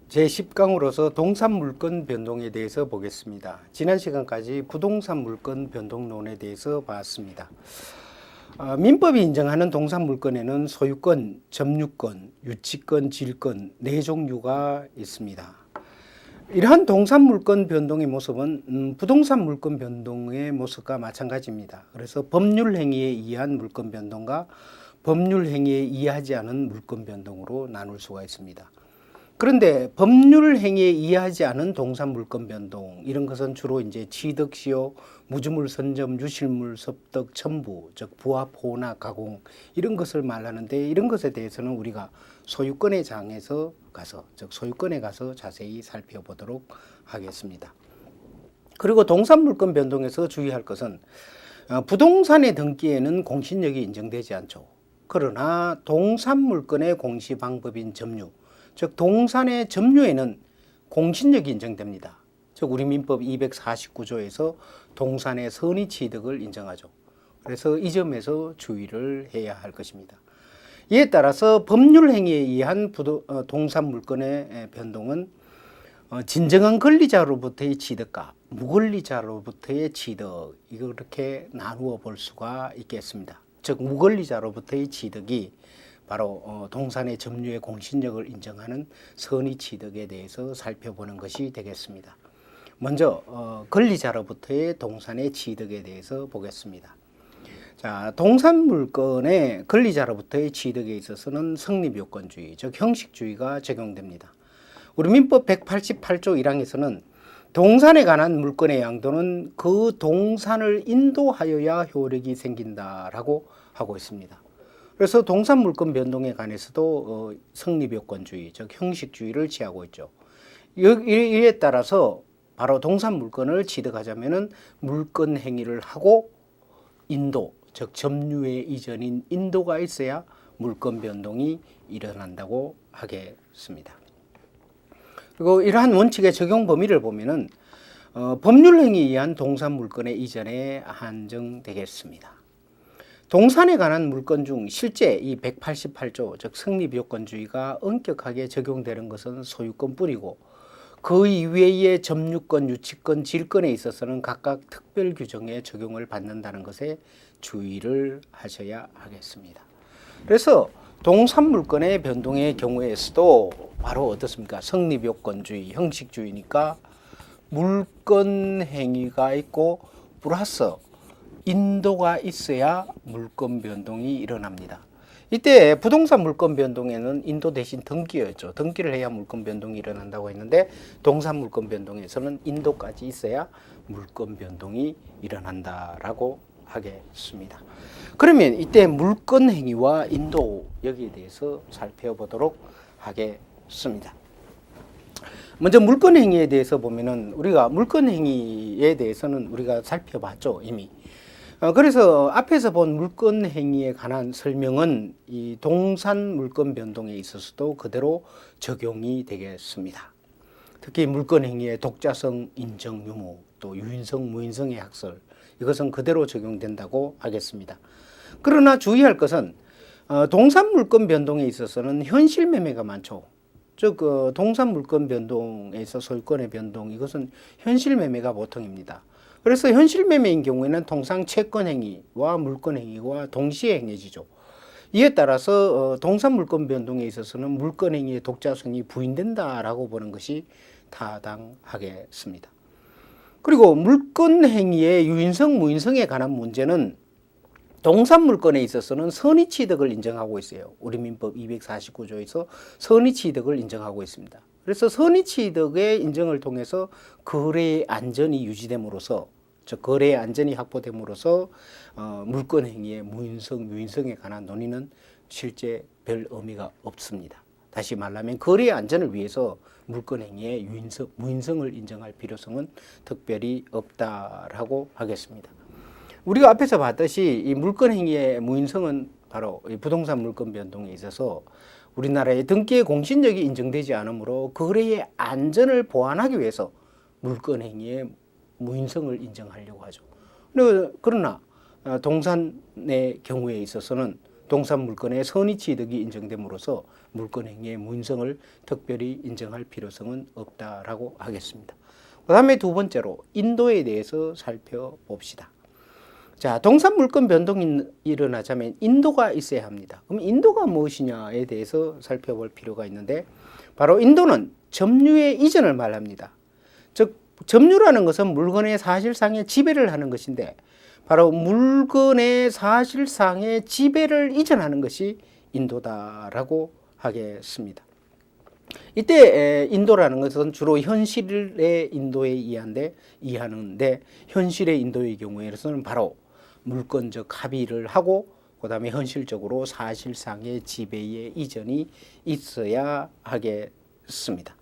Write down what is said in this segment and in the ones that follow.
제10강으로서 동산 물건 변동에 대해서 보겠습니다. 지난 시간까지 부동산 물건 변동론에 대해서 봤습니다. 민법이 인정하는 동산 물건에는 소유권, 점유권, 유치권, 질권 네 종류가 있습니다. 이러한 동산 물건 변동의 모습은 부동산 물건 변동의 모습과 마찬가지입니다. 그래서 법률 행위에 의한 물건 변동과 법률 행위에 의하지 않은 물건 변동으로 나눌 수가 있습니다. 그런데 법률 행위에 의하지 않은 동산 물건 변동, 이런 것은 주로 이제 취득, 시효, 무주물, 선점, 유실물, 섭득, 첨부, 즉 부합, 호납, 가공 이런 것을 말하는데, 이런 것에 대해서는 우리가 소유권의 장에서 가서, 즉 소유권에 가서 자세히 살펴보도록 하겠습니다. 그리고 동산 물건 변동에서 주의할 것은 부동산의 등기에는 공신력이 인정되지 않죠. 그러나 동산 물건의 공시 방법인 점유, 즉 동산의 점유에는 공신력이 인정됩니다. 즉 우리 민법 249조에서 동산의 선의 취득을 인정하죠. 그래서 이 점에서 주의를 해야 할 것입니다. 이에 따라서 법률 행위에 의한 동산 물건의 변동은 진정한 권리자로부터의 취득과 무권리자로부터의 취득, 이렇게 나누어 볼 수가 있겠습니다. 즉 무권리자로부터의 취득이 바로 동산의 점유의 공신력을 인정하는 선의 취득에 대해서 살펴보는 것이 되겠습니다. 먼저 권리자로부터의 동산의 취득에 대해서 보겠습니다. 자, 동산 물건의 권리자로부터의 취득에 있어서는 성립요건주의, 즉 형식주의가 적용됩니다. 우리 민법 188조 1항에서는 동산에 관한 물건의 양도는 그 동산을 인도하여야 효력이 생긴다라고 하고 있습니다. 그래서 동산 물건 변동에 관해서도 성립요건주의, 즉 형식주의를 취하고 있죠. 이에 따라서 바로 동산 물건을 취득하자면은 물건 행위를 하고 인도, 즉 점유의 이전인 인도가 있어야 물건 변동이 일어난다고 하겠습니다. 그리고 이러한 원칙의 적용 범위를 보면은 법률 행위에 의한 동산 물건의 이전에 한정되겠습니다. 동산에 관한 물건 중 실제 이 188조, 즉 성립요건주의가 엄격하게 적용되는 것은 소유권뿐이고, 그 이외의 점유권, 유치권, 질권에 있어서는 각각 특별 규정에 적용을 받는다는 것에 주의를 하셔야 하겠습니다. 그래서 동산 물건의 변동의 경우에서도 바로 어떻습니까? 성립요건주의, 형식주의니까 물건 행위가 있고 플러스 인도가 있어야 물건 변동이 일어납니다. 이때 부동산 물건 변동에는 인도 대신 등기였죠. 등기를 해야 물건 변동이 일어난다고 했는데, 동산 물건 변동에서는 인도까지 있어야 물건 변동이 일어난다라고 하겠습니다. 그러면 이때 물건 행위와 인도, 여기에 대해서 살펴보도록 하겠습니다. 먼저 물건 행위에 대해서 보면은 우리가 물건 행위에 대해서는 우리가 살펴봤죠, 이미. 그래서 앞에서 본 물건 행위에 관한 설명은 이 동산 물건 변동에 있어서도 그대로 적용이 되겠습니다. 특히 물건 행위의 독자성 인정 유무, 또 유인성 무인성의 학설, 이것은 그대로 적용된다고 하겠습니다. 그러나 주의할 것은 동산 물건 변동에 있어서는 현실 매매가 많죠. 즉 동산 물건 변동에 있어 소유권의 변동, 이것은 현실 매매가 보통입니다. 그래서 현실 매매인 경우에는 통상 채권 행위와 물건 행위와 동시에 행해지죠. 이에 따라서 동산 물건 변동에 있어서는 물건 행위의 독자성이 부인된다라고 보는 것이 타당하겠습니다. 그리고 물건 행위의 유인성, 무인성에 관한 문제는 동산 물건에 있어서는 선의 취득을 인정하고 있어요. 우리 민법 249조에서 선의 취득을 인정하고 있습니다. 그래서 선의 취득의 인정을 통해서 거래의 안전이 유지됨으로써, 즉 거래의 안전이 확보됨으로써 물건 행위의 무인성, 유인성에 관한 논의는 실제 별 의미가 없습니다. 다시 말하면 거래의 안전을 위해서 물건 행위의 유인성, 무인성을 인정할 필요성은 특별히 없다라고 하겠습니다. 우리가 앞에서 봤듯이 이 물건 행위의 무인성은 바로 이 부동산 물건 변동에 있어서 우리나라의 등기의 공신력이 인정되지 않으므로 거래의 안전을 보완하기 위해서 물건 행위의 무인성을 인정하려고 하죠. 그러나 동산의 경우에 있어서는 동산 물건의 선의 취득이 인정됨으로써 물건 행위의 무인성을 특별히 인정할 필요성은 없다라고 하겠습니다. 그 다음에 두 번째로 인도에 대해서 살펴봅시다. 자, 동산 물건 변동이 일어나자면 인도가 있어야 합니다. 그럼 인도가 무엇이냐에 대해서 살펴볼 필요가 있는데, 바로 인도는 점유의 이전을 말합니다. 즉 점유라는 것은 물건의 사실상의 지배를 하는 것인데, 바로 물건의 사실상의 지배를 이전하는 것이 인도다라고 하겠습니다. 이때 인도라는 것은 주로 현실의 인도에 이해하는데, 현실의 인도의 경우에는 바로 물건적 합의를 하고 그 다음에 현실적으로 사실상의 지배의 이전이 있어야 하겠습니다.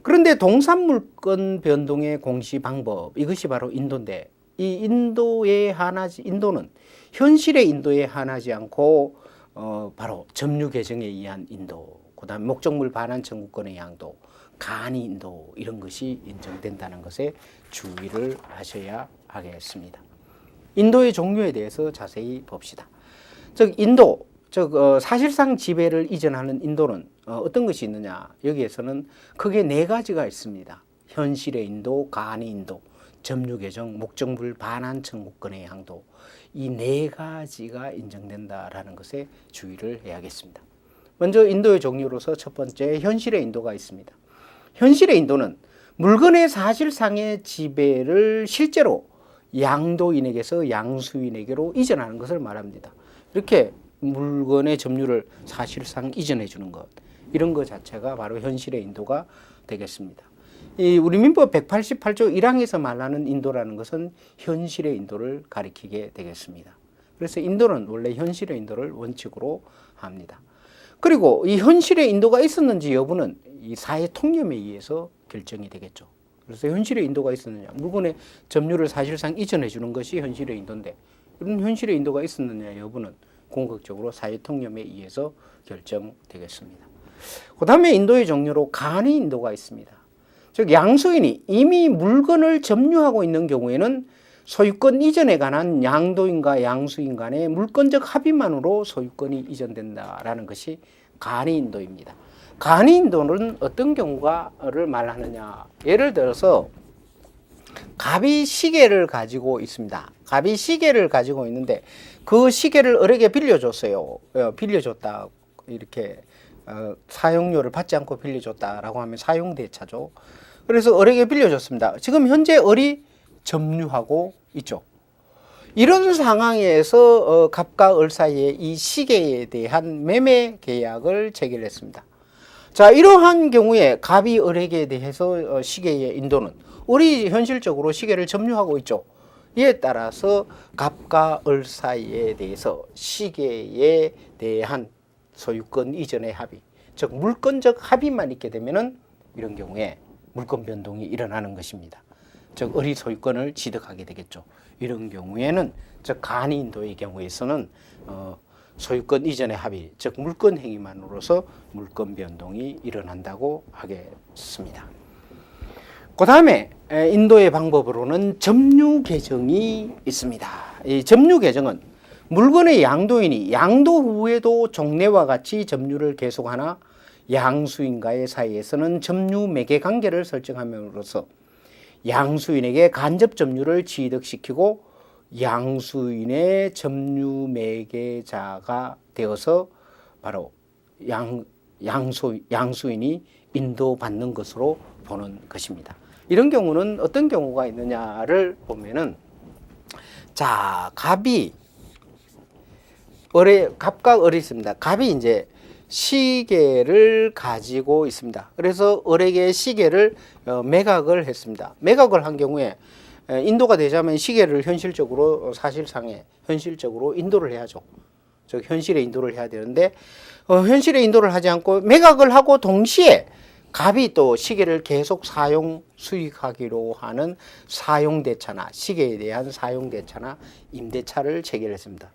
그런데 동산 물건 변동의 공시 방법, 이것이 바로 인도인데, 이 인도는 현실의 인도에 한하지 않고 바로 점유 개정에 의한 인도, 그 다음에 목적물 반환 청구권의 양도, 간이 인도, 이런 것이 인정된다는 것에 주의를 하셔야 하겠습니다. 인도의 종류에 대해서 자세히 봅시다. 사실상 지배를 이전하는 인도는 어떤 것이 있느냐? 여기에서는 크게 네 가지가 있습니다. 현실의 인도, 간이 인도, 점유 개정, 목적물 반환 청구권의 양도, 이 네 가지가 인정된다라는 것에 주의를 해야겠습니다. 먼저 인도의 종류로서 첫 번째 현실의 인도가 있습니다. 현실의 인도는 물건의 사실상의 지배를 실제로 양도인에게서 양수인에게로 이전하는 것을 말합니다. 이렇게 물건의 점유를 사실상 이전해 주는 것, 이런 것 자체가 바로 현실의 인도가 되겠습니다. 우리 민법 188조 1항에서 말하는 인도라는 것은 현실의 인도를 가리키게 되겠습니다. 그래서 인도는 원래 현실의 인도를 원칙으로 합니다. 그리고 이 현실의 인도가 있었는지 여부는 이 사회 통념에 의해서 결정이 되겠죠. 그래서 현실의 인도가 있었느냐, 물건의 점유를 사실상 이전해 주는 것이 현실의 인도인데, 이런 현실의 인도가 있었느냐 여부는 궁극적으로 사회 통념에 의해서 결정되겠습니다. 그 다음에 인도의 종류로 간이 인도가 있습니다. 즉 양수인이 이미 물건을 점유하고 있는 경우에는 소유권 이전에 관한 양도인과 양수인 간의 물건적 합의만으로 소유권이 이전된다라는 것이 간이 인도입니다. 간이 인도는 어떤 경우를 말하느냐? 예를 들어서 갑이 시계를 가지고 있습니다. 갑이 시계를 가지고 있는데 그 시계를 을에게 빌려줬어요. 빌려줬다, 이렇게 사용료를 받지 않고 빌려줬다라고 하면 사용대차죠. 그래서 을에게 빌려줬습니다. 지금 현재 을이 점유하고 있죠. 이런 상황에서 갑과 을 사이에 이 시계에 대한 매매 계약을 체결했습니다. 자, 이러한 경우에 갑이 을에게 대해서 시계의 인도는 을이 현실적으로 시계를 점유하고 있죠. 이에 따라서 갑과 을 사이에 대해서 시계에 대한 소유권 이전의 합의, 즉 물건적 합의만 있게 되면은 이런 경우에 물건 변동이 일어나는 것입니다. 즉 을이 소유권을 취득하게 되겠죠. 이런 경우에는 즉 간이 인도의 경우에서는 소유권 이전의 합의, 즉 물건 행위만으로서 물건 변동이 일어난다고 하겠습니다. 그 다음에 인도의 방법으로는 점유 개정이 있습니다. 이 점유 개정은 물건의 양도인이 양도 후에도 종래와 같이 점유를 계속하나 양수인과의 사이에서는 점유 매개 관계를 설정함으로써 양수인에게 간접 점유를 취득시키고 양수인의 점유 매개자가 되어서 바로 양수인이 인도받는 것으로 보는 것입니다. 이런 경우는 어떤 경우가 있느냐를 보면은, 자, 갑과 을이 있습니다. 갑이 이제 시계를 가지고 있습니다. 그래서 을에게 시계를 매각을 했습니다. 매각을 한 경우에 인도가 되자면 시계를 현실적으로 인도를 해야죠. 즉 현실에 인도를 해야 되는데 현실에 인도를 하지 않고 매각을 하고 동시에 갑이 또 시계를 계속 수익하기로 하는 사용대차나 시계에 대한 사용대차나 임대차를 체결했습니다.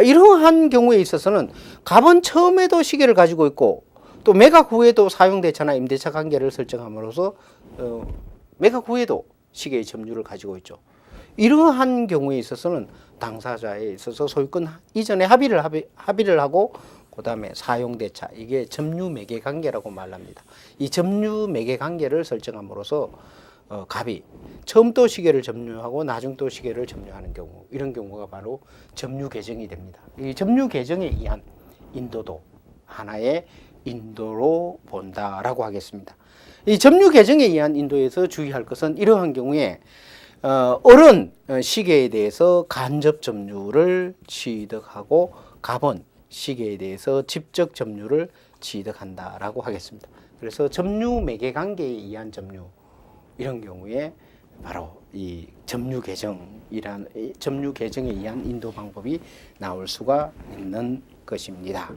이러한 경우에 있어서는 갑은 처음에도 시계를 가지고 있고 또 매각 후에도 사용대차나 임대차 관계를 설정함으로써 매각 후에도 시계의 점유를 가지고 있죠. 이러한 경우에 있어서는 당사자에 있어서 소유권 이전에 합의를 하고 그다음에 사용대차 이게 점유매개 관계라고 말합니다. 이 점유매개 관계를 설정함으로써 갑이 처음 또 시계를 점유하고 나중 또 시계를 점유하는 경우 이런 경우가 바로 점유 개정이 됩니다. 이 점유 개정에 의한 인도도 하나의 인도로 본다라고 하겠습니다. 이 점유 개정에 의한 인도에서 주의할 것은 이러한 경우에 을은 시계에 대해서 간접 점유를 취득하고 갑은 시계에 대해서 직접 점유를 취득한다라고 하겠습니다. 그래서 점유 매개 관계에 의한 점유 이런 경우에 바로 이 점유 개정에 의한 인도 방법이 나올 수가 있는 것입니다.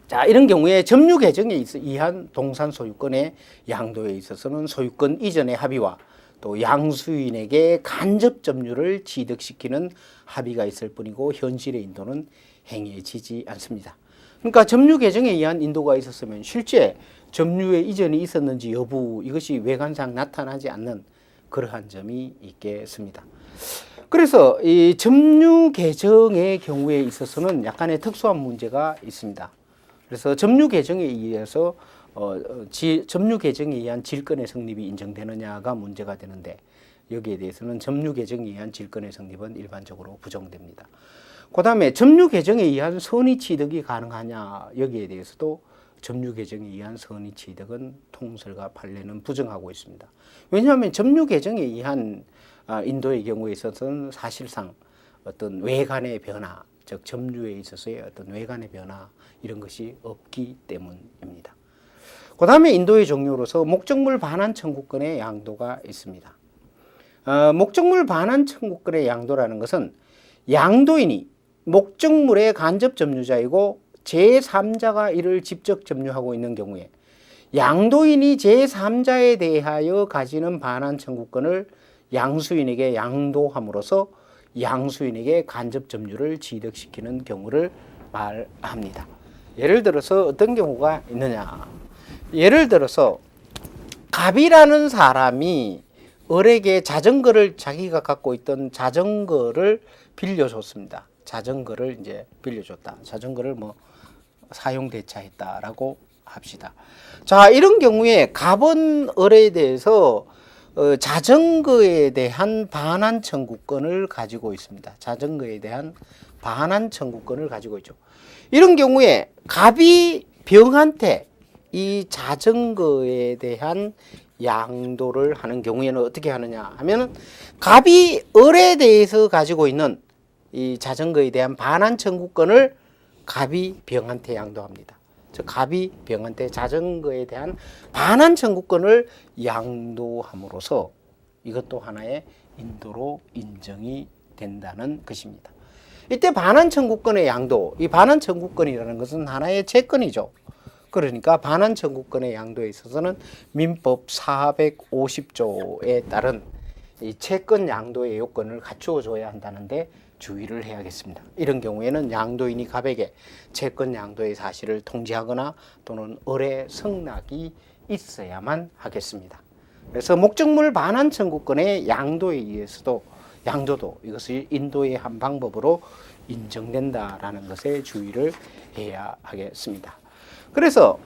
자, 이런 경우에 점유 개정에 의한 동산 소유권의 양도에 있어서는 소유권 이전의 합의와 또 양수인에게 간접 점유를 취득시키는 합의가 있을 뿐이고 현실의 인도는 행해지지 않습니다. 그러니까 점유 개정에 의한 인도가 있었으면 실제 점유의 이전이 있었는지 여부 이것이 외관상 나타나지 않는 그러한 점이 있겠습니다. 그래서 이 점유 개정의 경우에 있어서는 약간의 특수한 문제가 있습니다. 그래서 점유 개정에 의해서 점유 개정에 의한 질권의 성립이 인정되느냐가 문제가 되는데 여기에 대해서는 점유 개정에 의한 질권의 성립은 일반적으로 부정됩니다. 그 다음에 점유 개정에 의한 선의 취득이 가능하냐 여기에 대해서도 점유 개정에 의한 선의 취득은 통설과 판례는 부정하고 있습니다. 왜냐하면 점유 개정에 의한 인도의 경우에 있어서는 사실상 어떤 외관의 변화, 즉 점유에 있어서의 어떤 외관의 변화 이런 것이 없기 때문입니다. 그 다음에 인도의 종류로서 목적물 반환 청구권의 양도가 있습니다. 목적물 반환 청구권의 양도라는 것은 양도인이 목적물의 간접 점유자이고 제3자가 이를 직접 점유하고 있는 경우에 양도인이 제3자에 대하여 가지는 반환 청구권을 양수인에게 양도함으로써 양수인에게 간접 점유를 취득시키는 경우를 말합니다. 예를 들어서 어떤 경우가 있느냐. 예를 들어서 갑이라는 사람이 을에게 자전거를 자기가 갖고 있던 자전거를 빌려줬습니다. 자전거를 이제 빌려줬다. 자전거를 뭐 사용대차했다라고 합시다. 자, 이런 경우에 갑은 을에 대해서 자전거에 대한 반환 청구권을 가지고 있습니다. 자전거에 대한 반환 청구권을 가지고 있죠. 이런 경우에 갑이 병한테 이 자전거에 대한 양도를 하는 경우에는 어떻게 하느냐 하면은 갑이 을에 대해서 가지고 있는 이 자전거에 대한 반환 청구권을 갑이 병한테 양도합니다. 즉 갑이 병한테 자전거에 대한 반환 청구권을 양도함으로써 이것도 하나의 인도로 인정이 된다는 것입니다. 이때 반환 청구권의 양도, 이 반환 청구권이라는 것은 하나의 채권이죠. 그러니까 반환 청구권의 양도에 있어서는 민법 450조에 따른 이 채권 양도의 요건을 갖추어 줘야 한다는데 주의를 해야겠습니다. 이런 경우에는 양도인이 갑에게 채권 양도의 사실을 통지하거나 또는 을의 승낙이 있어야만 하겠습니다. 그래서 목적물 반환 청구권의 양도에 의해서도 양도도 이것이 인도의 한 방법으로 인정된다라는 것에 주의를 해야 하겠습니다. 그래서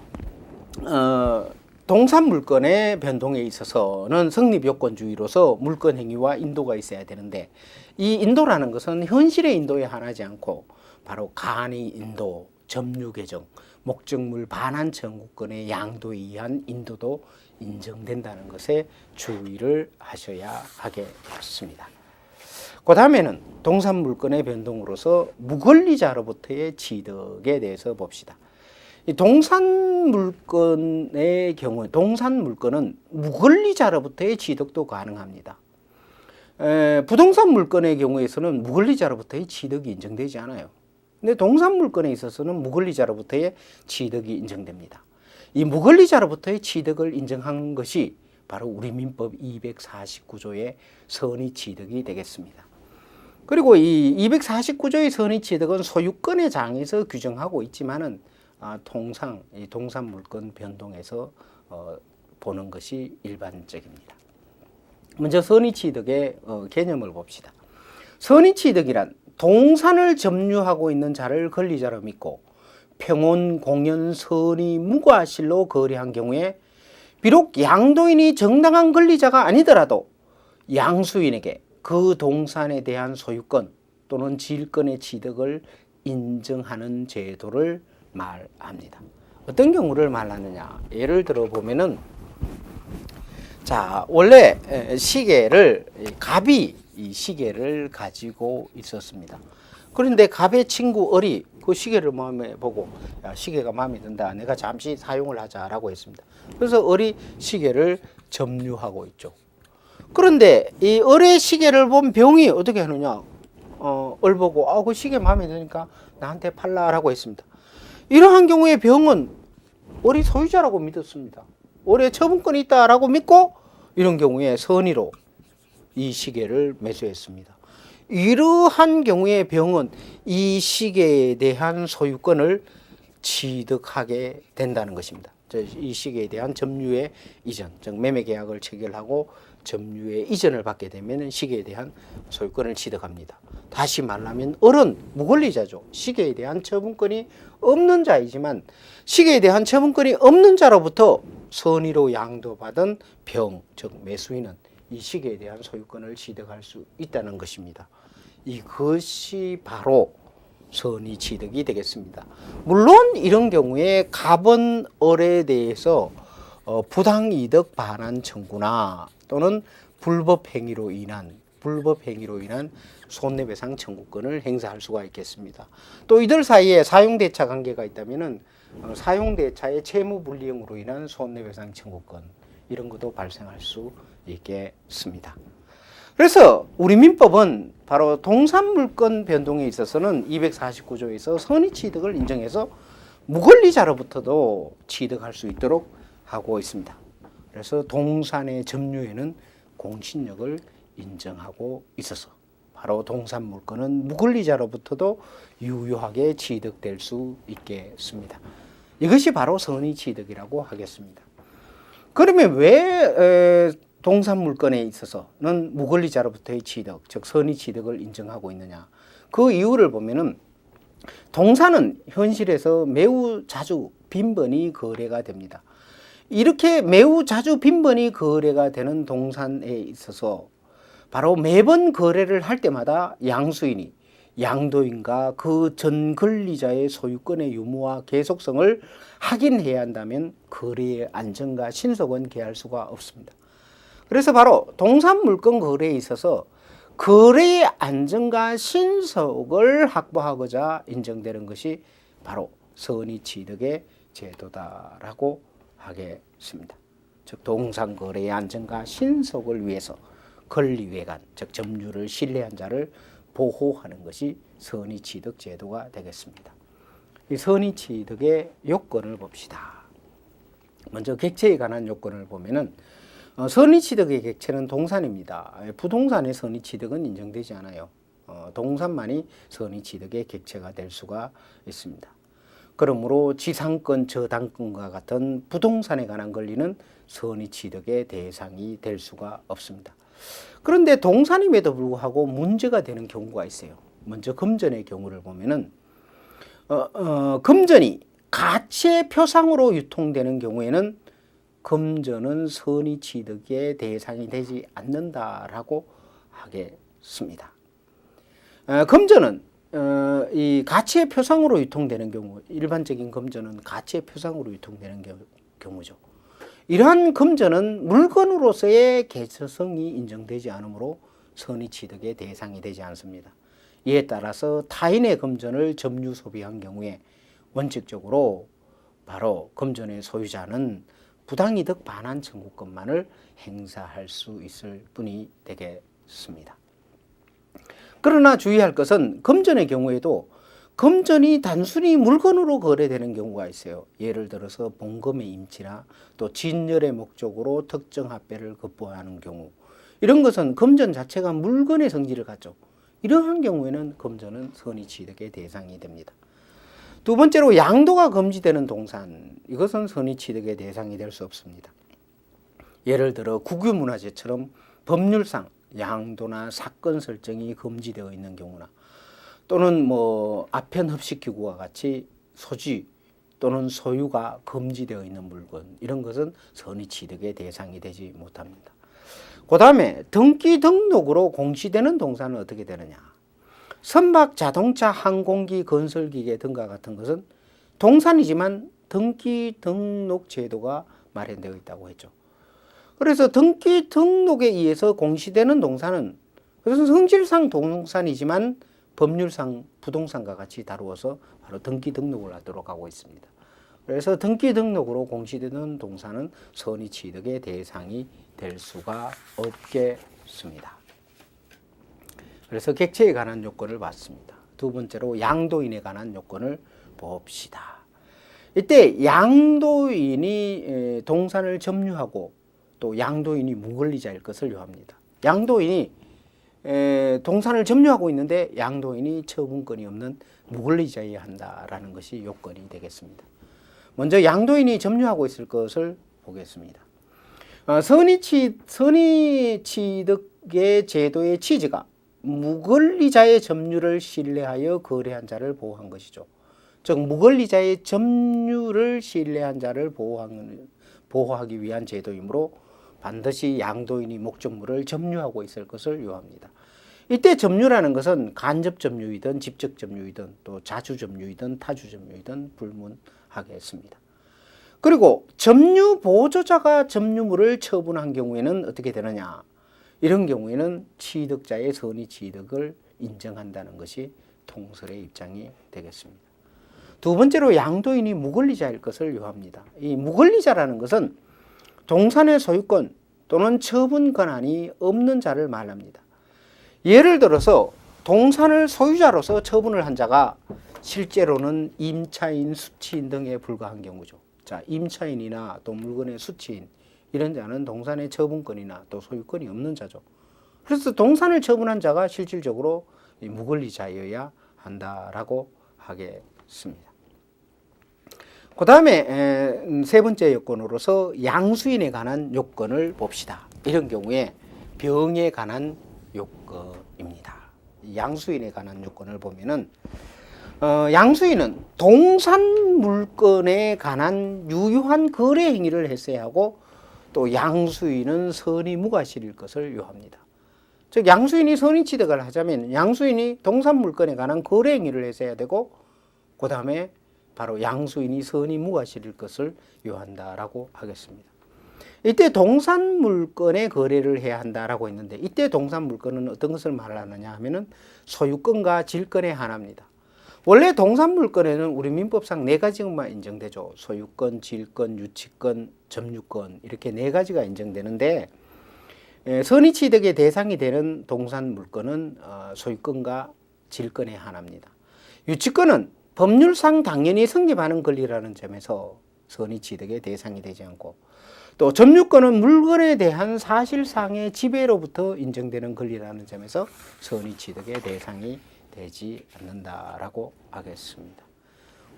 동산 물건의 변동에 있어서는 성립요건주의로서 물건 행위와 인도가 있어야 되는데 이 인도라는 것은 현실의 인도에 한하지 않고 바로 간의 인도, 점유 개정, 목적물 반환 청구권의 양도에 의한 인도도 인정된다는 것에 주의를 하셔야 하겠습니다. 그 다음에는 동산 물건의 변동으로서 무권리자로부터의 취득에 대해서 봅시다. 이 동산 물건의 경우, 동산 물건은 무권리자로부터의 취득도 가능합니다. 부동산 물건의 경우에서는 무권리자로부터의 취득이 인정되지 않아요. 근데 동산 물건에 있어서는 무권리자로부터의 취득이 인정됩니다. 이 무권리자로부터의 취득을 인정한 것이 바로 우리 민법 249조의 선의 취득이 되겠습니다. 그리고 이 249조의 선의 취득은 소유권의 장에서 규정하고 있지만은 통상 이 동산 물건 변동에서 보는 것이 일반적입니다. 먼저 선의취득의 개념을 봅시다. 선의취득이란 동산을 점유하고 있는 자를 권리자로 믿고 평온, 공연, 선의, 무과실로 거래한 경우에 비록 양도인이 정당한 권리자가 아니더라도 양수인에게 그 동산에 대한 소유권 또는 질권의 취득을 인정하는 제도를 말합니다. 어떤 경우를 말하느냐? 예를 들어 보면은 자, 원래 시계를 갑이 이 시계를 가지고 있었습니다. 그런데 갑의 친구 을이 그 시계를 마음에 보고 야, 시계가 마음에 든다. 내가 잠시 사용을 하자라고 했습니다. 그래서 을이 시계를 점유하고 있죠. 그런데 이 을의 시계를 본 병이 어떻게 하느냐? 을 보고 그 시계 마음에 드니까 나한테 팔라라고 했습니다. 이러한 경우에 병은 을이 소유자라고 믿었습니다. 을의 처분권이 있다라고 믿고 이런 경우에 선의로 이 시계를 매수했습니다. 이러한 경우에 병은 이 시계에 대한 소유권을 취득하게 된다는 것입니다. 이 시계에 대한 점유의 이전, 즉 매매 계약을 체결하고 점유의 이전을 받게 되면 시계에 대한 소유권을 취득합니다. 다시 말하면 을은 무권리자죠. 시계에 대한 처분권이 없는 자이지만 시계에 대한 처분권이 없는 자로부터 선의로 양도받은 병, 즉 매수인은 이 시계에 대한 소유권을 취득할 수 있다는 것입니다. 이것이 바로 선의 취득이 되겠습니다. 물론 이런 경우에 갑은 을에 대해서 부당이득 반환 청구나 또는 불법 행위로 인한 손해배상 청구권을 행사할 수가 있겠습니다. 또 이들 사이에 사용대차 관계가 있다면은 사용대차의 채무불이행으로 인한 손해배상 청구권 이런 것도 발생할 수 있겠습니다. 그래서 우리 민법은 바로 동산물권 변동에 있어서는 249조에서 선의취득을 인정해서 무권리자로부터도 취득할 수 있도록 하고 있습니다. 그래서 동산의 점유에는 공신력을 인정하고 있어서 바로 동산물권은 무권리자로부터도 유효하게 취득될 수 있겠습니다. 이것이 바로 선의취득이라고 하겠습니다. 그러면 왜 동산물권에 있어서는 무권리자로부터의 취득, 즉 선의취득을 인정하고 있느냐? 그 이유를 보면은 동산은 현실에서 매우 자주 빈번히 거래가 됩니다. 이렇게 매우 자주 빈번히 거래가 되는 동산에 있어서 바로 매번 거래를 할 때마다 양수인이 양도인과 그 전 권리자의 소유권의 유무와 계속성을 확인해야 한다면 거래의 안정과 신속은 개할 수가 없습니다. 그래서 바로 동산물권 거래에 있어서 거래의 안정과 신속을 확보하고자 인정되는 것이 바로 선의취득의 제도다라고 하겠습니다. 즉 동산 거래의 안정과 신속을 위해서 권리외관, 즉 점유를 신뢰한 자를 보호하는 것이 선의취득 제도가 되겠습니다. 이 선의취득의 요건을 봅시다. 먼저 객체에 관한 요건을 보면은 선의취득의 객체는 동산입니다. 부동산의 선의취득은 인정되지 않아요. 동산만이 선의취득의 객체가 될 수가 있습니다. 그러므로 지상권, 저당권과 같은 부동산에 관한 권리는 선의취득의 대상이 될 수가 없습니다. 그런데 동산임에도 불구하고 문제가 되는 경우가 있어요. 먼저 금전의 경우를 보면은 금전이 가치의 표상으로 유통되는 경우에는 금전은 선의취득의 대상이 되지 않는다라고 하겠습니다. 금전은 이 가치의 표상으로 유통되는 경우, 일반적인 금전은 가치의 표상으로 유통되는 경우죠. 이러한 금전은 물건으로서의 개체성이 인정되지 않으므로 선의취득의 대상이 되지 않습니다. 이에 따라서 타인의 금전을 점유 소비한 경우에 원칙적으로 바로 금전의 소유자는 부당이득 반환 청구권만을 행사할 수 있을 뿐이 되겠습니다. 그러나 주의할 것은 금전의 경우에도 금전이 단순히 물건으로 거래되는 경우가 있어요. 예를 들어서 봉금의 임치나 또 진열의 목적으로 특정 화폐를 급부하는 경우, 이런 것은 금전 자체가 물건의 성질을 갖죠. 이러한 경우에는 금전은 선의취득의 대상이 됩니다. 두 번째로 양도가 금지되는 동산, 이것은 선의취득의 대상이 될 수 없습니다. 예를 들어 국유문화재처럼 법률상 양도나 사건 설정이 금지되어 있는 경우나 또는 뭐 아편 흡식기구와 같이 소지 또는 소유가 금지되어 있는 물건, 이런 것은 선의취득의 대상이 되지 못합니다. 그 다음에 등기 등록으로 공시되는 동사는 어떻게 되느냐. 선박, 자동차, 항공기, 건설기계 등과 같은 것은 동산이지만 등기 등록 제도가 마련되어 있다고 했죠. 그래서 등기 등록에 의해서 공시되는 동사는 그래서 성질상 동산이지만 법률상 부동산과 같이 다루어서 바로 등기 등록을 하도록 하고 있습니다. 그래서 등기 등록으로 공시되는 동사는 선의취득의 대상이 될 수가 없겠습니다. 그래서 객체에 관한 요건을 봤습니다. 두 번째로 양도인에 관한 요건을 봅시다. 이때 양도인이 동산을 점유하고 또 양도인이 무권리자일 것을 요합니다. 양도인이 동산을 점유하고 있는데 양도인이 처분권이 없는 무권리자여야 한다라는 것이 요건이 되겠습니다. 먼저 양도인이 점유하고 있을 것을 보겠습니다. 선의취득의 제도의 취지가 무권리자의 점유를 신뢰하여 거래한 자를 보호한 것이죠. 즉 무권리자의 점유를 신뢰한 자를 보호하기 위한 제도이므로 반드시 양도인이 목적물을 점유하고 있을 것을 요합니다. 이때 점유라는 것은 간접 점유이든 직접 점유이든 또 자주 점유이든 타주 점유이든 불문하겠습니다. 그리고 점유 보조자가 점유물을 처분한 경우에는 어떻게 되느냐. 이런 경우에는 취득자의 선의취득을 인정한다는 것이 통설의 입장이 되겠습니다. 두 번째로 양도인이 무권리자일 것을 요합니다. 이 무권리자라는 것은 동산의 소유권 또는 처분 권한이 없는 자를 말합니다. 예를 들어서 동산을 소유자로서 처분을 한 자가 실제로는 임차인, 수취인 등에 불과한 경우죠. 자, 임차인이나 또 물건의 수취인 이런 자는 동산의 처분권이나 또 소유권이 없는 자죠. 그래서 동산을 처분한 자가 실질적으로 무권리자여야 한다라고 하겠습니다. 그 다음에 세 번째 요건으로서 양수인에 관한 요건을 봅시다. 이런 경우에 병에 관한 요건입니다. 양수인에 관한 요건을 보면은 양수인은 동산 물건에 관한 유효한 거래 행위를 했어야 하고 또 양수인은 선의무과실일 것을 요합니다. 즉 양수인이 선의취득을 하자면 양수인이 동산 물건에 관한 거래 행위를 했어야 되고 그 다음에 바로 양수인이 선의무과실일 것을 요한다라고 하겠습니다. 이때 동산 물건의 거래를 해야 한다라고 했는데 이때 동산 물건은 어떤 것을 말하느냐 하면은 소유권과 질권에 한합니다. 원래 동산 물건에는 우리 민법상 네 가지만 인정되죠. 소유권, 질권, 유치권, 점유권 이렇게 네 가지가 인정되는데 선의취득의 대상이 되는 동산 물건은 소유권과 질권에 한합니다. 유치권은 법률상 당연히 성립하는 권리라는 점에서 선의취득의 대상이 되지 않고 또 점유권은 물건에 대한 사실상의 지배로부터 인정되는 권리라는 점에서 선의취득의 대상이 되지 않는다라고 하겠습니다.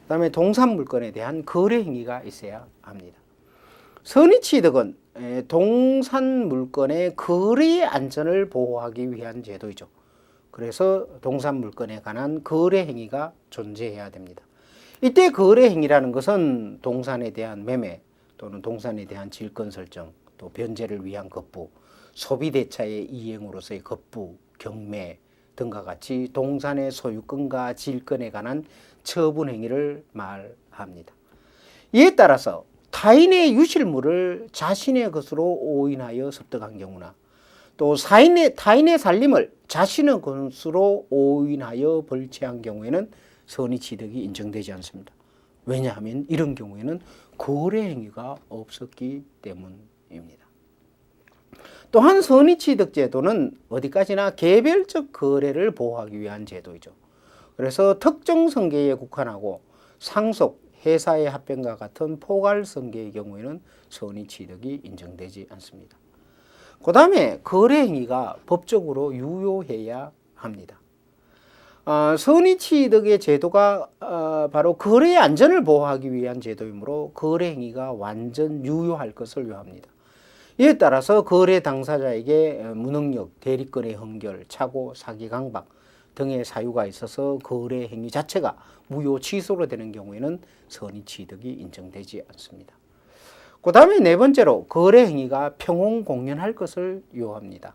그 다음에 동산 물건에 대한 거래 행위가 있어야 합니다. 선의취득은 동산 물건의 거래의 안전을 보호하기 위한 제도이죠. 그래서 동산 물건에 관한 거래 행위가 존재해야 됩니다. 이때 거래 행위라는 것은 동산에 대한 매매 또는 동산에 대한 질권 설정, 또 변제를 위한 겁부, 소비 대차의 이행으로서의 겁부, 경매 등과 같이 동산의 소유권과 질권에 관한 처분 행위를 말합니다. 이에 따라서 타인의 유실물을 자신의 것으로 오인하여 습득한 경우나 또 타인의 살림을 자신의 것으로 오인하여 벌채한 경우에는 선의취득이 인정되지 않습니다. 왜냐하면 이런 경우에는 거래 행위가 없었기 때문입니다. 또한 선의취득 제도는 어디까지나 개별적 거래를 보호하기 위한 제도이죠. 그래서 특정 성계에 국한하고 상속, 회사의 합병과 같은 포괄 성계의 경우에는 선의취득이 인정되지 않습니다. 그 다음에 거래 행위가 법적으로 유효해야 합니다. 선의취득의 제도가 바로 거래의 안전을 보호하기 위한 제도이므로 거래 행위가 완전 유효할 것을 요합니다. 이에 따라서 거래 당사자에게 무능력, 대리권의 흥결, 착오, 사기 강박 등의 사유가 있어서 거래 행위 자체가 무효 취소로 되는 경우에는 선의 취득이 인정되지 않습니다. 그 다음에 네 번째로 거래 행위가 평온공연할 것을 요합니다.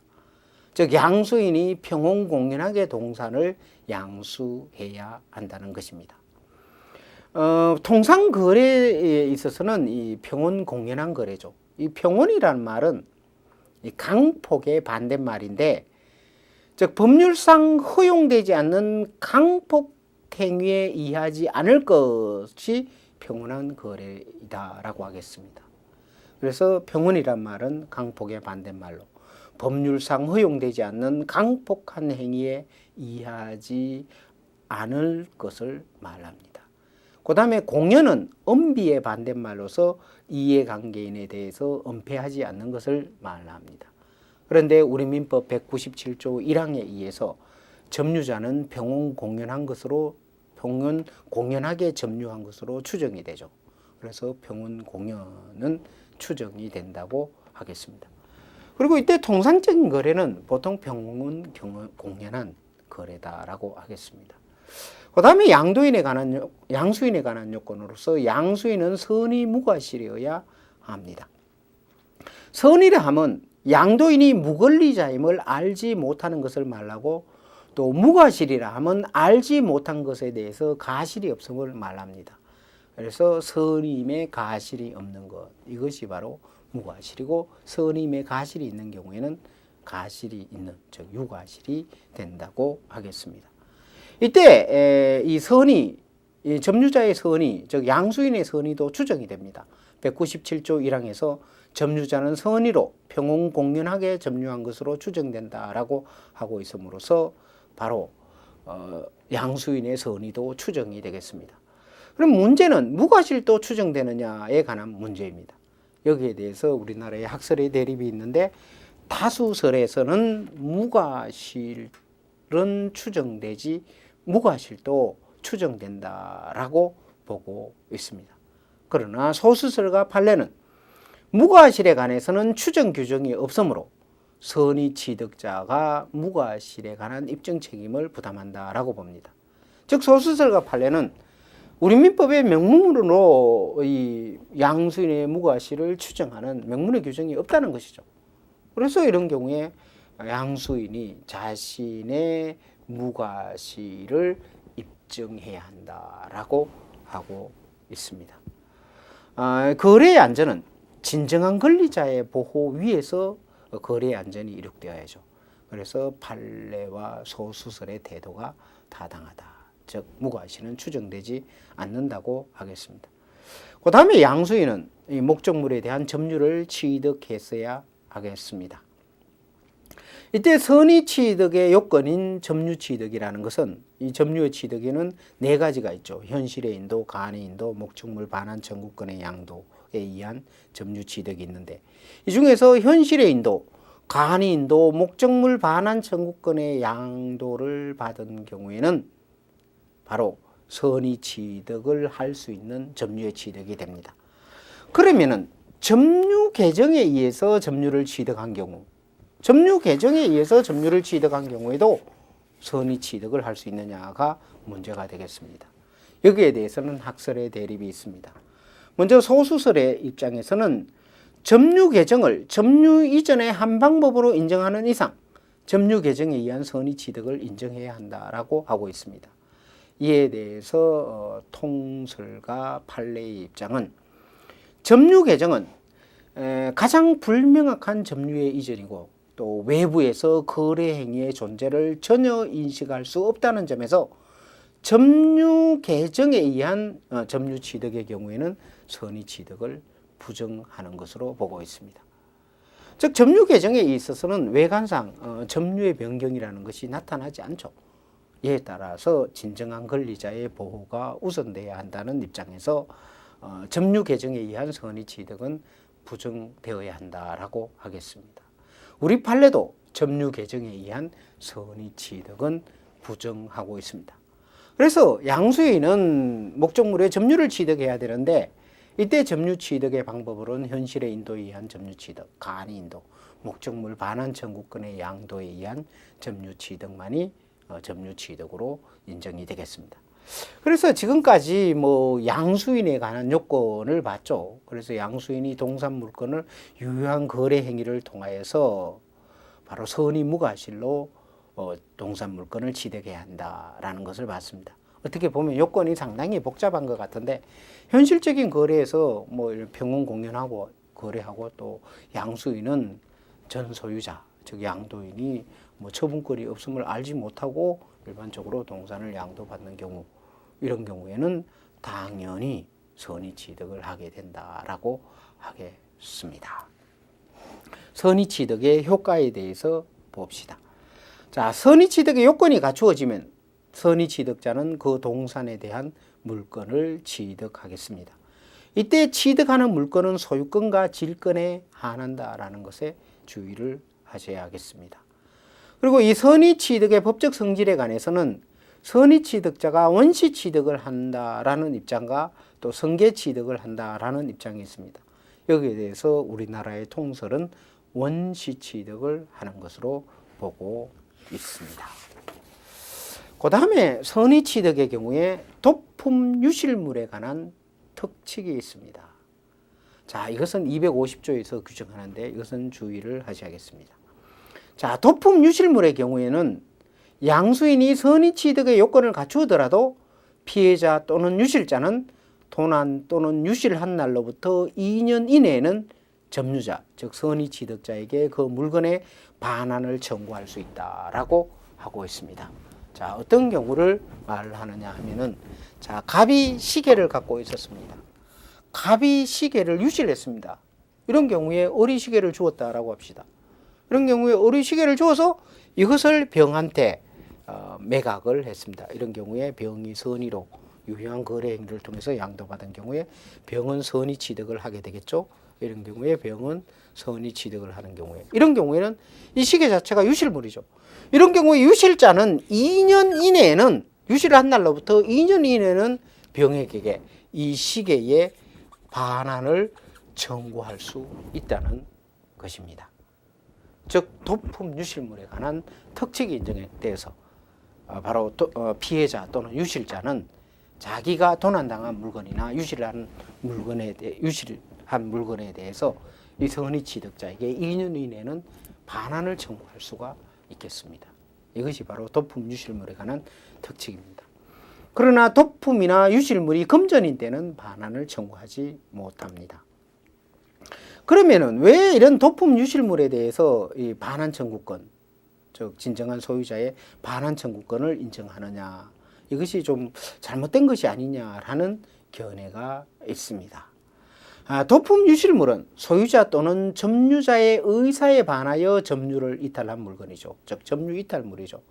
즉 양수인이 평온공연하게 동산을 양수해야 한다는 것입니다. 통상 거래에 있어서는 이 평온공연한 거래죠. 이 평온이라는 말은 이 강폭의 반대말인데, 즉 법률상 허용되지 않는 강폭 행위에 의하지 않을 것이 평온한 거래이다라고 하겠습니다. 그래서 평온이란 말은 강폭의 반대말로 법률상 허용되지 않는 강폭한 행위에 의하지 않을 것을 말합니다. 그 다음에 공연은 엄비의 반대말로서 이해관계인에 대해서 엄폐하지 않는 것을 말합니다. 그런데 우리 민법 197조 1항에 의해서 점유자는 평온공연한 것으로 공연하게 점유한 것으로 추정이 되죠. 그래서 평온공연은 추정이 된다고 하겠습니다. 그리고 이때 통상적인 거래는 보통 평온공연한 거래다라고 하겠습니다. 그 다음에 양수인에 관한 요건으로서 양수인은 선의 무과실이어야 합니다. 선의라 하면 양도인이 무권리자임을 알지 못하는 것을 말하고, 또 무과실이라 하면 알지 못한 것에 대해서 가실이 없음을 말합니다. 그래서 선의임에 가실이 없는 것, 이것이 바로 무과실이고, 선의임에 가실이 있는 경우에는 가실이 있는, 즉 유과실이 된다고 하겠습니다. 이때 이 선의, 이 점유자의 선의, 즉 양수인의 선의도 추정이 됩니다. 197조 1항에서 점유자는 선의로 평온공연하게 점유한 것으로 추정된다라고 하고 있음으로써 바로 양수인의 선의도 추정이 되겠습니다. 그럼 문제는 무과실도 추정되느냐에 관한 문제입니다. 여기에 대해서 우리나라의 학설의 대립이 있는데, 다수설에서는 무과실은 추정되지 무과실도 추정된다라고 보고 있습니다. 그러나 소수설과 판례는 무과실에 관해서는 추정 규정이 없으므로 선의 취득자가 무과실에 관한 입증 책임을 부담한다라고 봅니다. 즉 소수설과 판례는 우리 민법의 명문으로 이 양수인의 무과실을 추정하는 명문의 규정이 없다는 것이죠. 그래서 이런 경우에 양수인이 자신의 무과실을 입증해야 한다라고 하고 있습니다. 거래의 안전은 진정한 권리자의 보호 위에서 거래의 안전이 이룩되어야죠. 그래서 판례와 소수설의 태도가 타당하다. 즉 무과실은 추정되지 않는다고 하겠습니다. 그 다음에 양수인은 이 목적물에 대한 점유를 취득했어야 하겠습니다. 이때 선의 취득의 요건인 점유 취득이라는 것은, 이 점유의 취득에는 네 가지가 있죠. 현실의 인도, 간의 인도, 목적물 반환 청구권의 양도에 의한 점유 취득이 있는데, 이 중에서 현실의 인도, 간의 인도, 목적물 반환 청구권의 양도를 받은 경우에는 바로 선의 취득을 할 수 있는 점유의 취득이 됩니다. 그러면은 점유 개정에 의해서 점유를 취득한 경우, 점유 개정에 의해서 점유를 취득한 경우에도 선의 취득을 할 수 있느냐가 문제가 되겠습니다. 여기에 대해서는 학설의 대립이 있습니다. 먼저 소수설의 입장에서는 점유 개정을 점유 이전의 한 방법으로 인정하는 이상 점유 개정에 의한 선의 취득을 인정해야 한다라고 하고 있습니다. 이에 대해서 통설과 판례의 입장은, 점유 개정은 가장 불명확한 점유의 이전이고, 또 외부에서 거래 행위의 존재를 전혀 인식할 수 없다는 점에서 점유 개정에 의한 점유 취득의 경우에는 선의 취득을 부정하는 것으로 보고 있습니다. 즉 점유 개정에 있어서는 외관상 점유의 변경이라는 것이 나타나지 않죠. 이에 따라서 진정한 권리자의 보호가 우선돼야 한다는 입장에서 점유 개정에 의한 선의 취득은 부정되어야 한다라고 하겠습니다. 우리 판례도 점유 개정에 의한 선의 취득은 부정하고 있습니다. 그래서 양수인은 목적물의 점유를 취득해야 되는데, 이때 점유취득의 방법으로는 현실의 인도에 의한 점유취득, 간이 인도, 목적물 반환 청구권의 양도에 의한 점유취득만이 점유취득으로 인정이 되겠습니다. 그래서 지금까지 뭐 양수인에 관한 요건을 봤죠. 그래서 양수인이 동산 물건을 유효한 거래 행위를 통하여서 바로 선의 무과실로 동산 물건을 취득해야 한다라는 것을 봤습니다. 어떻게 보면 요건이 상당히 복잡한 것 같은데 현실적인 거래에서 뭐 평온 공연하고 거래하고 또 양수인은 전 소유자 즉 양도인이 뭐 처분권이 없음을 알지 못하고 일반적으로 동산을 양도받는 경우 이런 경우에는 당연히 선의 취득을 하게 된다라고 하겠습니다. 선의 취득의 효과에 대해서 봅시다. 자, 선의 취득의 요건이 갖추어지면 선의 취득자는 그 동산에 대한 물건을 취득하겠습니다. 이때 취득하는 물건은 소유권과 질권에 한한다라는 것에 주의를 하셔야겠습니다. 그리고 이 선의 취득의 법적 성질에 관해서는 선의 취득자가 원시 취득을 한다라는 입장과 또 성계 취득을 한다라는 입장이 있습니다. 여기에 대해서 우리나라의 통설은 원시 취득을 하는 것으로 보고 있습니다. 그 다음에 선의 취득의 경우에 도품 유실물에 관한 특칙이 있습니다. 자, 이것은 250조에서 규정하는데 이것은 주의를 하셔야겠습니다. 자, 도품 유실물의 경우에는 양수인이 선의 취득의 요건을 갖추더라도 피해자 또는 유실자는 도난 또는 유실한 날로부터 2년 이내에는 점유자, 즉 선의 취득자에게 그 물건의 반환을 청구할 수 있다라고 하고 있습니다. 자, 어떤 경우를 말하느냐 하면은 자, 갑이 시계를 갖고 있었습니다. 갑이 시계를 유실했습니다. 이런 경우에 어리 시계를 주었다라고 합시다. 이런 경우에 어리 시계를 주어서 이것을 병한테 매각을 했습니다. 이런 경우에 병이 선의로 유효한 거래 행위를 통해서 양도받은 경우에 병은 선의 취득을 하게 되겠죠. 이런 경우에 병은 선의 취득을 하는 경우에 이런 경우에는 이 시계 자체가 유실물이죠. 이런 경우에 유실자는 2년 이내에는 유실을 한 날로부터 2년 이내에는 병에게 이 시계의 반환을 청구할 수 있다는 것입니다. 즉 도품 유실물에 관한 특칙이 인정돼서 바로 피해자 또는 유실자는 자기가 도난당한 물건이나 유실한 물건에 대해서 이 선의 취득자에게 2년 이내는 반환을 청구할 수가 있겠습니다. 이것이 바로 도품 유실물에 관한 특칙입니다. 그러나 도품이나 유실물이 금전인 때는 반환을 청구하지 못합니다. 그러면은 왜 이런 도품 유실물에 대해서 이 반환 청구권, 즉 진정한 소유자의 반환 청구권을 인정하느냐? 이것이 좀 잘못된 것이 아니냐라는 견해가 있습니다. 도품 유실물은 소유자 또는 점유자의 의사에 반하여 점유를 이탈한 물건이죠. 즉 점유 이탈물이죠.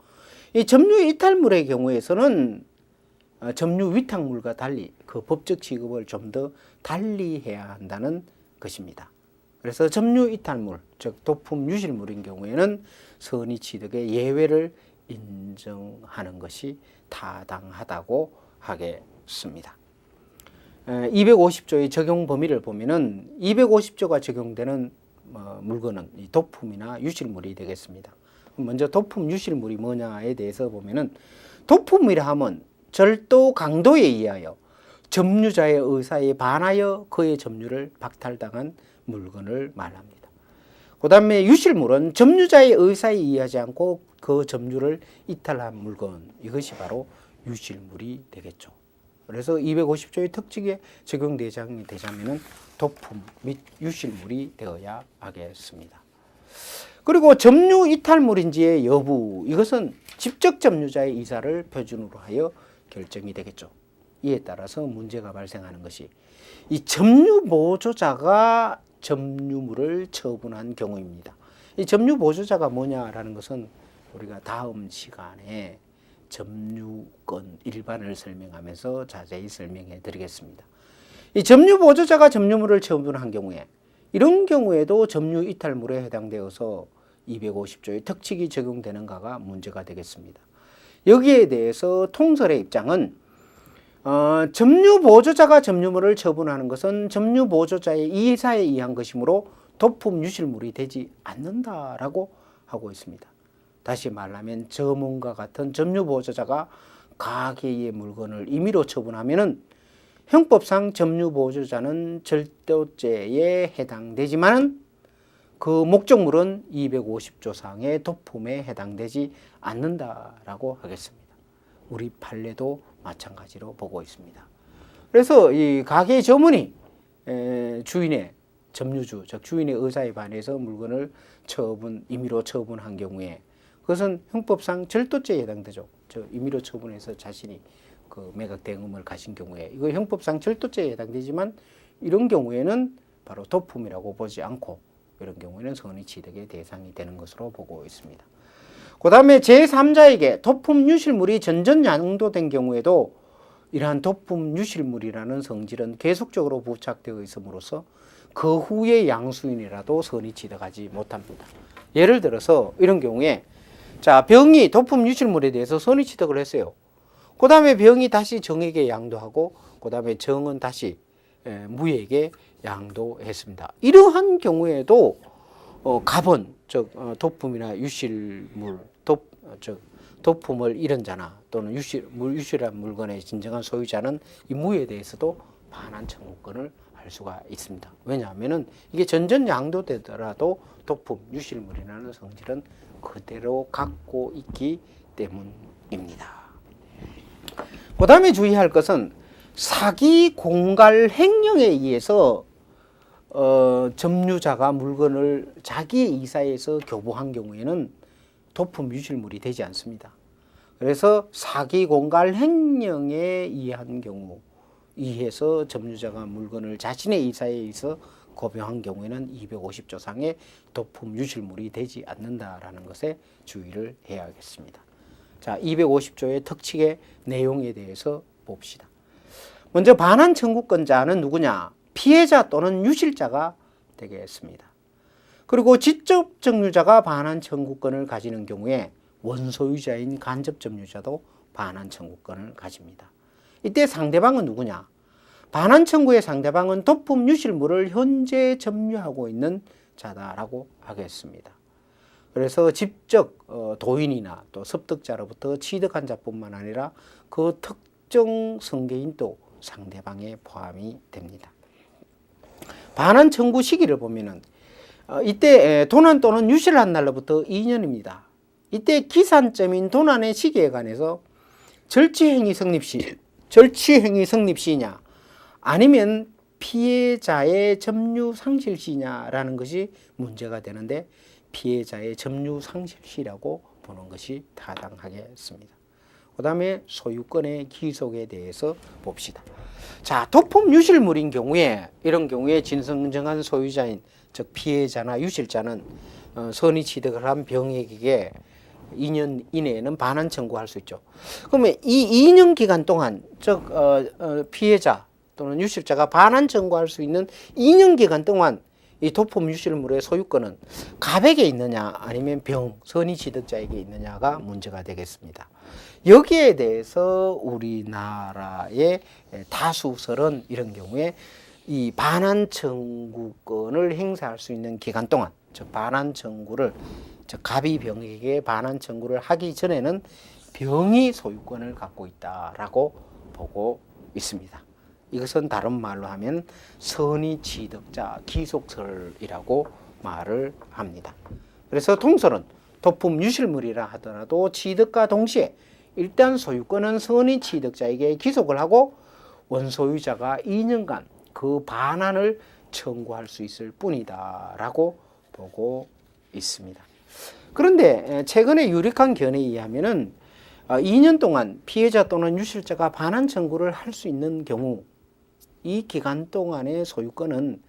이 점유 이탈물의 경우에서는 점유 위탁물과 달리 그 법적 취급을 좀 더 달리 해야 한다는 것입니다. 그래서 점유 이탈물, 즉 도품 유실물인 경우에는 선의 취득의 예외를 인정하는 것이 타당하다고 하겠습니다. 250조의 적용 범위를 보면은 250조가 적용되는 물건은 이 도품이나 유실물이 되겠습니다. 먼저 도품 유실물이 뭐냐에 대해서 보면은 도품이라 하면 절도 강도에 의하여 점유자의 의사에 반하여 그의 점유를 박탈당한 물건을 말합니다. 그 다음에 유실물은 점유자의 의사에 의하지 않고 그 점유를 이탈한 물건, 이것이 바로 유실물이 되겠죠. 그래서 250조의 특칙에 적용되자면 도품 및 유실물이 되어야 하겠습니다. 그리고 점유 이탈물인지의 여부, 이것은 직접 점유자의 의사를 표준으로 하여 결정이 되겠죠. 이에 따라서 문제가 발생하는 것이 이 점유 보조자가 점유물을 처분한 경우입니다. 이 점유 보조자가 뭐냐라는 것은 우리가 다음 시간에 점유권 일반을 설명하면서 자세히 설명해 드리겠습니다. 이 점유 보조자가 점유물을 처분한 경우에 이런 경우에도 점유 이탈물에 해당되어서 250조의 특칙이 적용되는가가 문제가 되겠습니다. 여기에 대해서 통설의 입장은 점유보조자가 점유물을 처분하는 것은 점유보조자의 이사에 의한 것이므로 도품 유실물이 되지 않는다라고 하고 있습니다. 다시 말하면 저문과 같은 점유보조자가 가계의 물건을 임의로 처분하면은 형법상 점유보조자는 절도죄에 해당되지만 그 목적물은 250조상의 도품에 해당되지 않는다라고 하겠습니다. 우리 판례도 마찬가지로 보고 있습니다. 그래서 이 가게 점원이 주인의 점유주, 즉 주인의 의사에 반해서 물건을 임의로 처분한 경우에 그것은 형법상 절도죄에 해당되죠. 임의로 처분해서 자신이 그 매각 대금을 가진 경우에 이거 형법상 절도죄에 해당되지만 이런 경우에는 바로 도품이라고 보지 않고 이런 경우에는 선의취득의 대상이 되는 것으로 보고 있습니다. 그 다음에 제3자에게 도품 유실물이 전전양도된 경우에도 이러한 도품 유실물이라는 성질은 계속적으로 부착되어 있음으로써 그 후에 양수인이라도 선의취득하지 못합니다. 예를 들어서 이런 경우에 자, 병이 도품 유실물에 대해서 선의취득을 했어요. 그 다음에 병이 다시 정에게 양도하고 그 다음에 정은 다시 무에게 양도했습니다. 이러한 경우에도 가본, 즉 도품이나 유실물, 도품을 잃은 자나 또는 유실한 물건의 진정한 소유자는 이 무에 대해서도 반환 청구권을 할 수가 있습니다. 왜냐하면은 이게 전전양도되더라도 도품, 유실물이라는 성질은 그대로 갖고 있기 때문입니다. 그 다음에 주의할 것은 사기 공갈 횡령에 의해서 점유자가 물건을 자기의 이사에서 교부한 경우에는 도품 유실물이 되지 않습니다. 그래서 사기 공갈 횡령에 의한 경우 의해서 점유자가 물건을 자신의 이사에 의해서 고병한 경우에는 250조상의 도품 유실물이 되지 않는다라는 것에 주의를 해야겠습니다. 자, 250조의 특칙의 내용에 대해서 봅시다. 먼저 반환 청구권자는 누구냐? 피해자 또는 유실자가 되겠습니다. 그리고 직접 점유자가 반환 청구권을 가지는 경우에 원소유자인 간접 점유자도 반환 청구권을 가집니다. 이때 상대방은 누구냐? 반환 청구의 상대방은 도품 유실물을 현재 점유하고 있는 자다라고 하겠습니다. 그래서 직접 도인이나 또 섭득자로부터 취득한 자뿐만 아니라 그 특정 승계인도 상대방에 포함이 됩니다. 반환 청구 시기를 보면은 이때 도난 또는 유실한 날로부터 2년입니다. 이때 기산점인 도난의 시기에 관해서 절취행위 성립 시냐 아니면 피해자의 점유 상실 시냐라는 것이 문제가 되는데 피해자의 점유 상실 시라고 보는 것이 타당하겠습니다. 그 다음에 소유권의 귀속에 대해서 봅시다. 자, 도품 유실물인 경우에 이런 경우에 진정한 소유자인 즉 피해자나 유실자는 선의 취득을 한 병에게 2년 이내에는 반환 청구할 수 있죠. 그러면 이 2년 기간 동안 즉 피해자 또는 유실자가 반환 청구할 수 있는 2년 기간 동안 이 도품 유실물의 소유권은 갑에게 있느냐 아니면 선의 취득자에게 있느냐가 문제가 되겠습니다. 여기에 대해서 우리나라의 다수설은 이런 경우에 이 반환 청구권을 행사할 수 있는 기간 동안 즉 반환 청구를 즉 갑이 병에게 반환 청구를 하기 전에는 병이 소유권을 갖고 있다라고 보고 있습니다. 이것은 다른 말로 하면 선의 취득자 기속설이라고 말을 합니다. 그래서 통설은 도품 유실물이라 하더라도 취득과 동시에 일단 소유권은 선의 취득자에게 기속을 하고 원소유자가 2년간 그 반환을 청구할 수 있을 뿐이다 라고 보고 있습니다. 그런데 최근에 유력한 견해에 의하면은 2년 동안 피해자 또는 유실자가 반환 청구를 할 수 있는 경우 이 기간 동안의 소유권은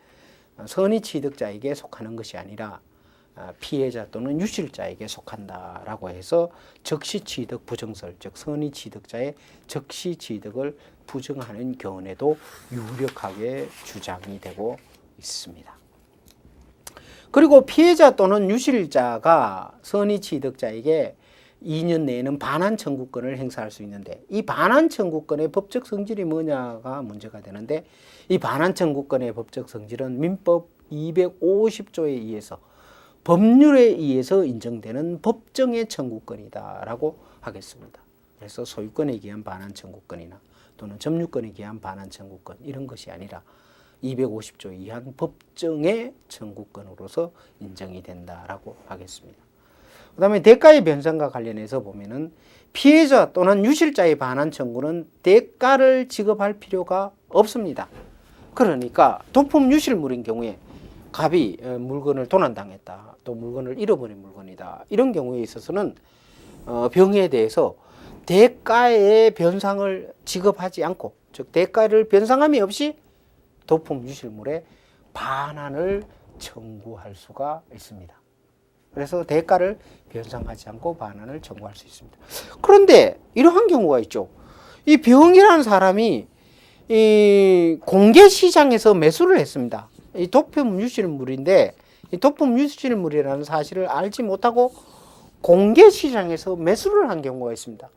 선의 취득자에게 속하는 것이 아니라 피해자 또는 유실자에게 속한다라고 해서 적시취득 부정설, 즉 선의 취득자의 적시취득을 부정하는 견해도 유력하게 주장이 되고 있습니다. 그리고 피해자 또는 유실자가 선의 취득자에게 2년 내에는 반환 청구권을 행사할 수 있는데 이 반환 청구권의 법적 성질이 뭐냐가 문제가 되는데 이 반환 청구권의 법적 성질은 민법 250조에 의해서 법률에 의해서 인정되는 법정의 청구권이다라고 하겠습니다. 그래서 소유권에 기한 반환 청구권이나 또는 점유권에 기한 반환 청구권 이런 것이 아니라 250조 이한 법정의 청구권으로서 인정이 된다라고 하겠습니다. 그다음에 대가의 변상과 관련해서 보면은 피해자 또는 유실자의 반환 청구는 대가를 지급할 필요가 없습니다. 그러니까 도품 유실물인 경우에 갑이 물건을 도난당했다, 또 물건을 잃어버린 물건이다 이런 경우에 있어서는 병에 대해서 대가의 변상을 지급하지 않고 즉 대가를 변상함이 없이 도품 유실물의 반환을 청구할 수가 있습니다. 그래서 대가를 변상하지 않고 반환을 청구할 수 있습니다. 그런데 이러한 경우가 있죠. 이 병이라는 사람이 이 공개 시장에서 매수를 했습니다. 이 도품 유실물인데 이 도품 유실물이라는 사실을 알지 못하고 공개 시장에서 매수를 한 경우가 있습니다.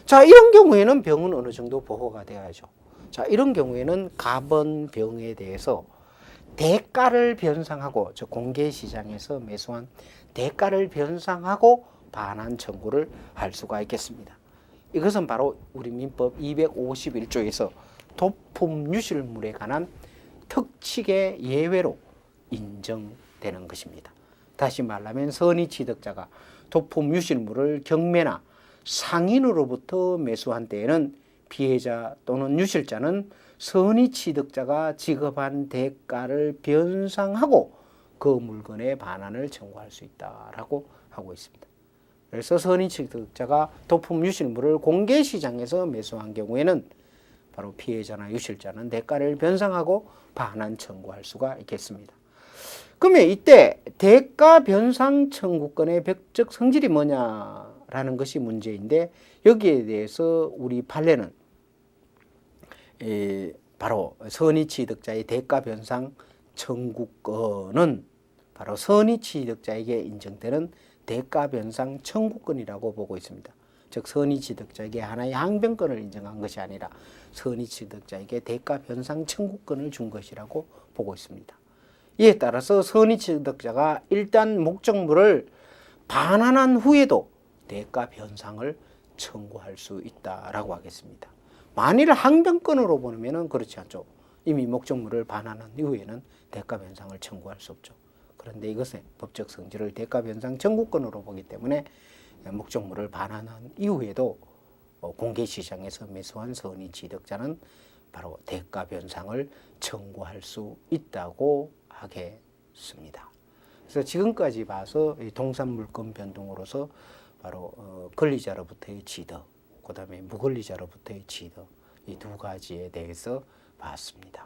자, 이런 경우에는 병은 어느 정도 보호가 돼야죠. 자, 이런 경우에는 갑은 병에 대해서 대가를 변상하고 저 공개 시장에서 매수한 대가를 변상하고 반환 청구를 할 수가 있겠습니다. 이것은 바로 우리 민법 251조에서 도품 유실물에 관한 특칙의 예외로 인정되는 것입니다. 다시 말하면 선의 취득자가 도품 유실물을 경매나 상인으로부터 매수한 때에는 피해자 또는 유실자는 선의 취득자가 지급한 대가를 변상하고 그 물건의 반환을 청구할 수 있다라고 하고 있습니다. 그래서 선의 취득자가 도품 유실물을 공개 시장에서 매수한 경우에는 바로 피해자나 유실자는 대가를 변상하고 반환 청구할 수가 있겠습니다. 그러면 이때 대가 변상 청구권의 법적 성질이 뭐냐라는 것이 문제인데 여기에 대해서 우리 판례는 바로 선의 취득자의 대가 변상 청구권은 바로 선의 취득자에게 인정되는 대가 변상 청구권이라고 보고 있습니다. 즉 선의 취득자에게 하나의 항변권을 인정한 것이 아니라 선의 취득자에게 대가 변상 청구권을 준 것이라고 보고 있습니다. 이에 따라서 선의 취득자가 일단 목적물을 반환한 후에도 대가 변상을 청구할 수 있다라고 하겠습니다. 만일 항변권으로 보면 그렇지 않죠. 이미 목적물을 반환한 이후에는 대가 변상을 청구할 수 없죠. 그런데 이것의 법적 성질을 대가 변상 청구권으로 보기 때문에 목적물을 반환한 이후에도 공개 시장에서 매수한 선의 취득자는 바로 대가 변상을 청구할 수 있다고 하겠습니다. 그래서 지금까지 봐서 동산 물권 변동으로서 바로 권리자로부터의 취득, 그 다음에 무권리자로부터의 취득 이 두 가지에 대해서 봤습니다.